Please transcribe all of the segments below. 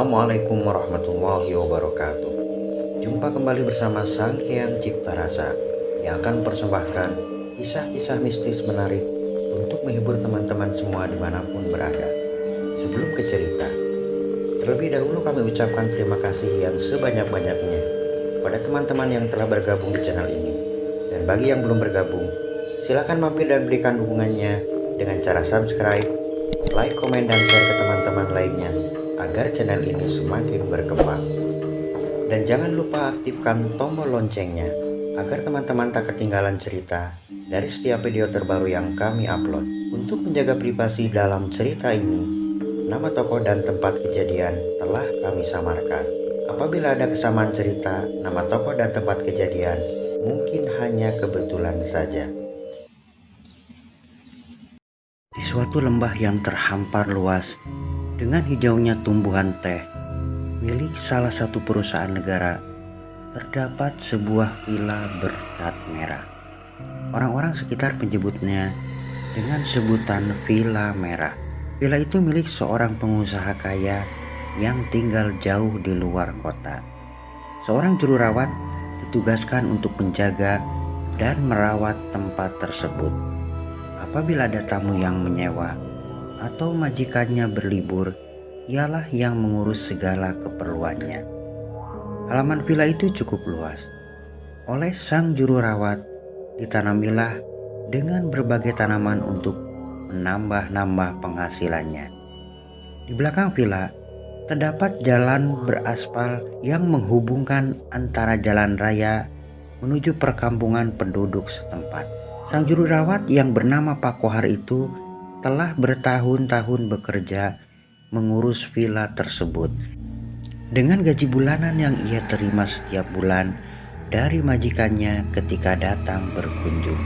Assalamualaikum warahmatullahi wabarakatuh. Jumpa kembali bersama Sang Hyang Cipta Rasa yang akan mempersembahkan kisah-kisah mistis menarik untuk menghibur teman-teman semua dimanapun berada. Sebelum ke cerita, terlebih dahulu kami ucapkan terima kasih yang sebanyak-banyaknya kepada teman-teman yang telah bergabung di channel ini. Dan bagi yang belum bergabung, silakan mampir dan berikan dukungannya dengan cara subscribe, like, komen, dan share ke teman-teman lainnya agar channel ini semakin berkembang. Dan jangan lupa aktifkan tombol loncengnya agar teman-teman tak ketinggalan cerita dari setiap video terbaru yang kami upload. Untuk menjaga privasi dalam cerita ini, nama tokoh dan tempat kejadian telah kami samarkan. Apabila ada kesamaan cerita, nama tokoh dan tempat kejadian mungkin hanya kebetulan saja. Di suatu lembah yang terhampar luas dengan hijaunya tumbuhan teh milik salah satu perusahaan negara, terdapat sebuah villa bercat merah. Orang-orang sekitar menyebutnya dengan sebutan Villa Merah. Villa itu milik seorang pengusaha kaya yang tinggal jauh di luar kota. Seorang juru rawat ditugaskan untuk menjaga dan merawat tempat tersebut. Apabila ada tamu yang menyewa atau majikannya berlibur, ialah yang mengurus segala keperluannya. Halaman villa itu cukup luas. Oleh sang juru rawat, ditanamilah dengan berbagai tanaman untuk menambah-nambah penghasilannya. Di belakang villa terdapat jalan beraspal yang menghubungkan antara jalan raya menuju perkampungan penduduk setempat. Sang juru rawat yang bernama Pak Kohar itu telah bertahun-tahun bekerja mengurus villa tersebut. Dengan gaji bulanan yang ia terima setiap bulan dari majikannya ketika datang berkunjung.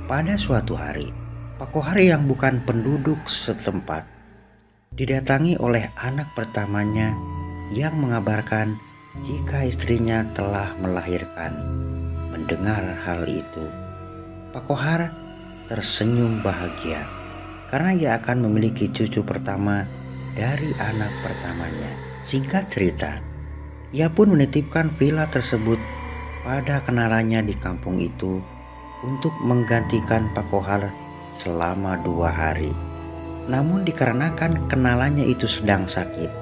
Pada suatu hari, Pak Kohar yang bukan penduduk setempat didatangi oleh anak pertamanya yang mengabarkan jika istrinya telah melahirkan. Mendengar hal itu, Pak Kohar tersenyum bahagia karena ia akan memiliki cucu pertama dari anak pertamanya. Singkat cerita, ia pun menitipkan villa tersebut pada kenalannya di kampung itu untuk menggantikan Pak Kohar selama 2 hari. Namun dikarenakan kenalannya itu sedang sakit,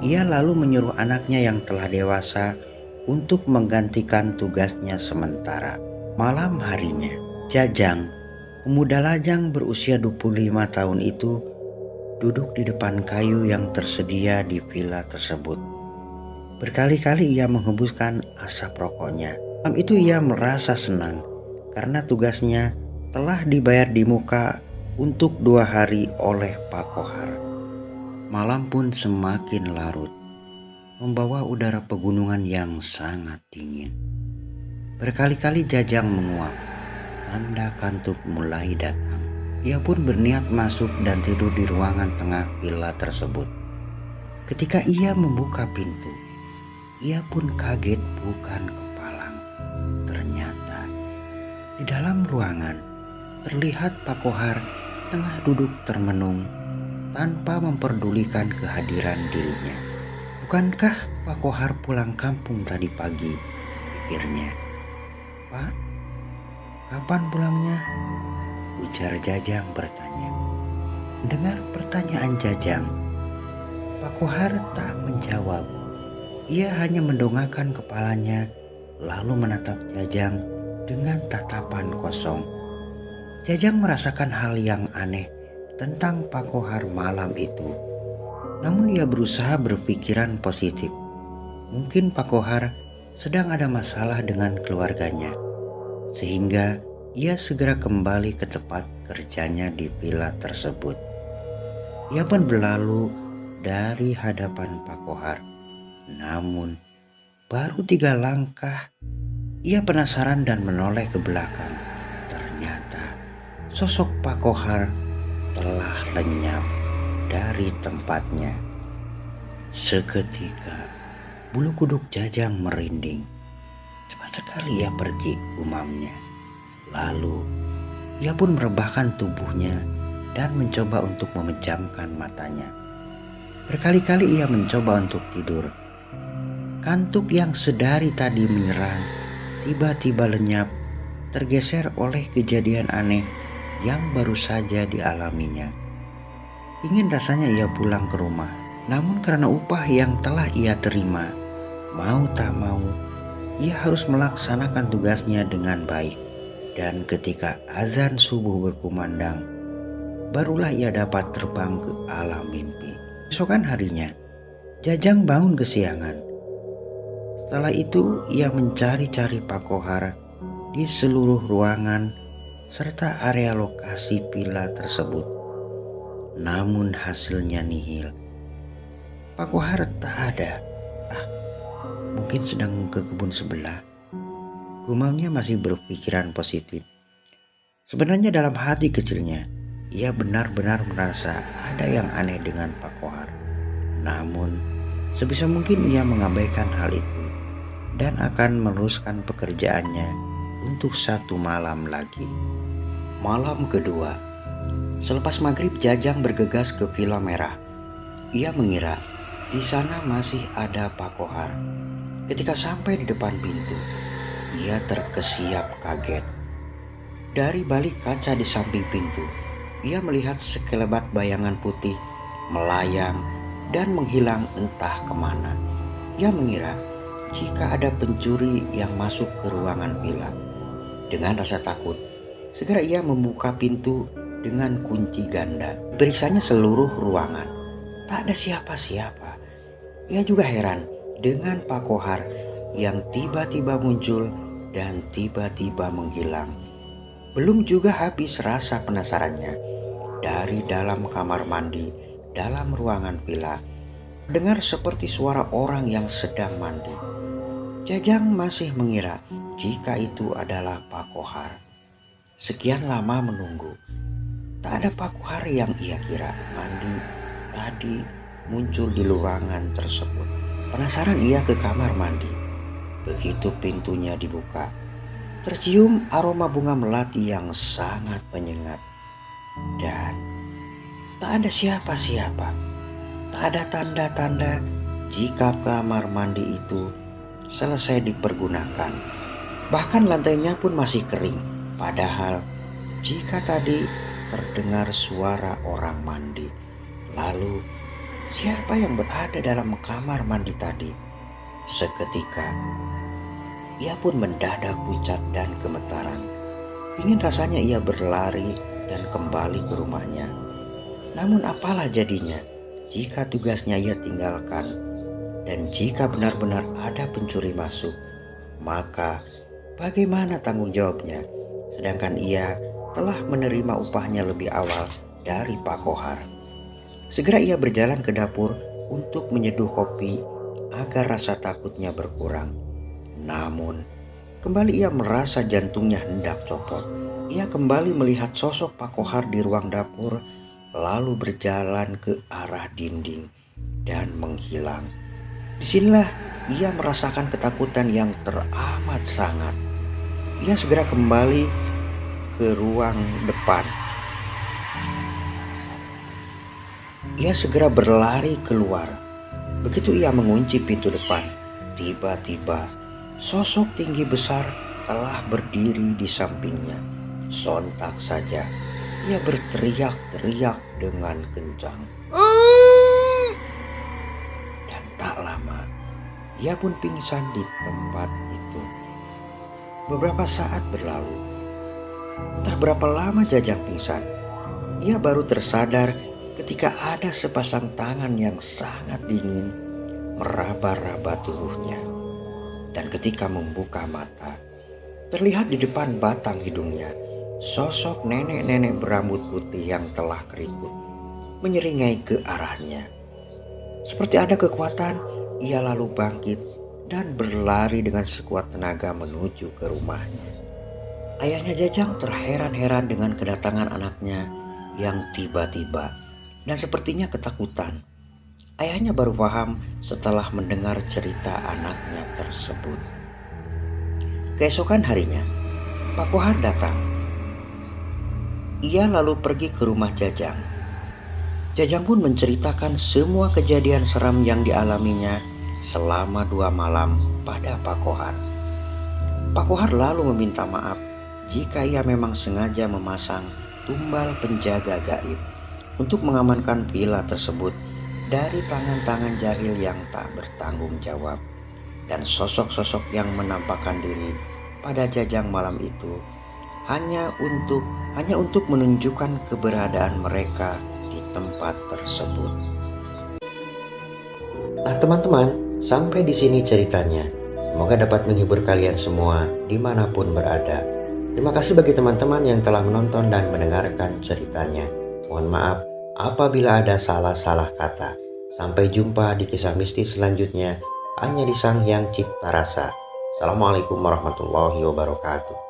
ia lalu menyuruh anaknya yang telah dewasa untuk menggantikan tugasnya sementara. Malam harinya, Jajang, pemuda lajang berusia 25 tahun itu duduk di depan kayu yang tersedia di villa tersebut. Berkali-kali ia menghembuskan asap rokoknya. Malam itu ia merasa senang karena tugasnya telah dibayar di muka untuk 2 hari oleh Pak Kohar. Malam pun semakin larut, membawa udara pegunungan yang sangat dingin. Berkali-kali Jajang menguap. Tanda kantuk mulai datang. Ia pun berniat masuk dan tidur di ruangan tengah villa tersebut. Ketika ia membuka pintu, ia pun kaget bukan kepalang. Ternyata di dalam ruangan terlihat Pak Kohar tengah duduk termenung tanpa memperdulikan kehadiran dirinya. Bukankah Pak Kohar pulang kampung tadi pagi? Pikirnya. Pak, kapan pulangnya? Ujar Jajang bertanya. Dengar pertanyaan Jajang, Pak Kohar tak menjawab. Ia hanya mendongakkan kepalanya lalu menatap Jajang dengan tatapan kosong. Jajang merasakan hal yang aneh tentang Pak Kohar malam itu. Namun ia berusaha berpikiran positif. Mungkin Pak Kohar sedang ada masalah dengan keluarganya, sehingga ia segera kembali ke tempat kerjanya di villa tersebut. Ia pun berlalu dari hadapan Pak Kohar. Namun baru 3 langkah ia penasaran dan menoleh ke belakang. Ternyata sosok Pak Kohar telah lenyap dari tempatnya. Seketika bulu kuduk Jajang merinding. Cepat sekali ia pergi, gumamnya. Lalu ia pun merebahkan tubuhnya dan mencoba untuk memejamkan matanya. Berkali-kali ia mencoba untuk tidur. Kantuk yang sedari tadi menyerang tiba-tiba lenyap, tergeser oleh kejadian aneh yang baru saja dialaminya. Ingin rasanya ia pulang ke rumah, namun karena upah yang telah ia terima, mau tak mau, ia harus melaksanakan tugasnya dengan baik. Dan ketika azan subuh berkumandang, barulah ia dapat terbang ke alam mimpi. Esokan harinya, Jajang bangun kesiangan. Setelah itu, ia mencari-cari Pak Kohar di seluruh ruangan serta area lokasi villa tersebut. Namun hasilnya nihil. Pak Kohar tak ada. Mungkin sedang ke kebun sebelah. Gumamnya masih berpikiran positif. Sebenarnya dalam hati kecilnya, ia benar-benar merasa ada yang aneh dengan Pak Kohar. Namun, sebisa mungkin ia mengabaikan hal itu dan akan meneruskan pekerjaannya untuk satu malam lagi. Malam kedua, selepas maghrib Jajang bergegas ke Villa Merah. Ia mengira di sana masih ada Pak Kohar. Ketika sampai di depan pintu, ia terkesiap kaget. Dari balik kaca di samping pintu, ia melihat sekelebat bayangan putih melayang dan menghilang entah kemana. Ia mengira jika ada pencuri yang masuk ke ruangan villa. Dengan rasa takut, segera ia membuka pintu dengan kunci ganda. Periksanya seluruh ruangan. Tak ada siapa-siapa. Ia juga heran dengan Pak Kohar yang tiba-tiba muncul dan tiba-tiba menghilang. Belum juga habis rasa penasarannya, dari dalam kamar mandi dalam ruangan villa, dengar seperti suara orang yang sedang mandi. Jajang masih mengira jika itu adalah Pak Kohar. Sekian lama menunggu, tak ada Pak Kohar yang ia kira mandi tadi muncul di ruangan tersebut. Penasaran ia ke kamar mandi. Begitu pintunya dibuka, tercium aroma bunga melati yang sangat menyengat. Dan tak ada siapa-siapa. Tak ada tanda-tanda jika kamar mandi itu selesai dipergunakan. Bahkan lantainya pun masih kering. Padahal jika tadi terdengar suara orang mandi. Lalu siapa yang berada dalam kamar mandi tadi? Seketika ia pun mendadak pucat dan gemetaran. Ingin rasanya ia berlari dan kembali ke rumahnya. Namun apalah jadinya jika tugasnya ia tinggalkan, dan jika benar-benar ada pencuri masuk, maka bagaimana tanggung jawabnya? Sedangkan ia telah menerima upahnya lebih awal dari Pak Kohar. Segera ia berjalan ke dapur untuk menyeduh kopi agar rasa takutnya berkurang. Namun kembali ia merasa jantungnya hendak copot. Ia kembali melihat sosok Pak Kohar di ruang dapur, lalu berjalan ke arah dinding dan menghilang. Disinilah ia merasakan ketakutan yang teramat sangat. Ia segera kembali ke ruang depan. Ia segera berlari keluar. Begitu ia mengunci pintu depan, tiba-tiba sosok tinggi besar telah berdiri di sampingnya. Sontak saja ia berteriak-teriak dengan kencang. Dan tak lama ia pun pingsan di tempat itu. Beberapa saat berlalu. Entah berapa lama Jajang pingsan. Ia baru tersadar ketika ada sepasang tangan yang sangat dingin meraba-raba tubuhnya. Dan ketika membuka mata, terlihat di depan batang hidungnya sosok nenek-nenek berambut putih yang telah keriput menyeringai ke arahnya. Seperti ada kekuatan, ia lalu bangkit dan berlari dengan sekuat tenaga menuju ke rumahnya. Ayahnya Jajang terheran-heran dengan kedatangan anaknya yang tiba-tiba dan sepertinya ketakutan. Ayahnya baru paham setelah mendengar cerita anaknya tersebut. Keesokan harinya, Pak Kohar datang. Ia lalu pergi ke rumah Jajang. Jajang pun menceritakan semua kejadian seram yang dialaminya selama 2 malam pada Pak Kohar. Pak Kohar lalu meminta maaf jika ia memang sengaja memasang tumbal penjaga gaib untuk mengamankan villa tersebut dari tangan-tangan jahil yang tak bertanggung jawab dan sosok-sosok yang menampakkan diri pada Jajang malam itu hanya untuk menunjukkan keberadaan mereka di tempat tersebut. Nah teman-teman, sampai di sini ceritanya. Semoga dapat menghibur kalian semua dimanapun berada. Terima kasih bagi teman-teman yang telah menonton dan mendengarkan ceritanya. Mohon maaf apabila ada salah-salah kata. Sampai jumpa di kisah mistis selanjutnya hanya di Sang Hyang Cipta Rasa. Assalamualaikum warahmatullahi wabarakatuh.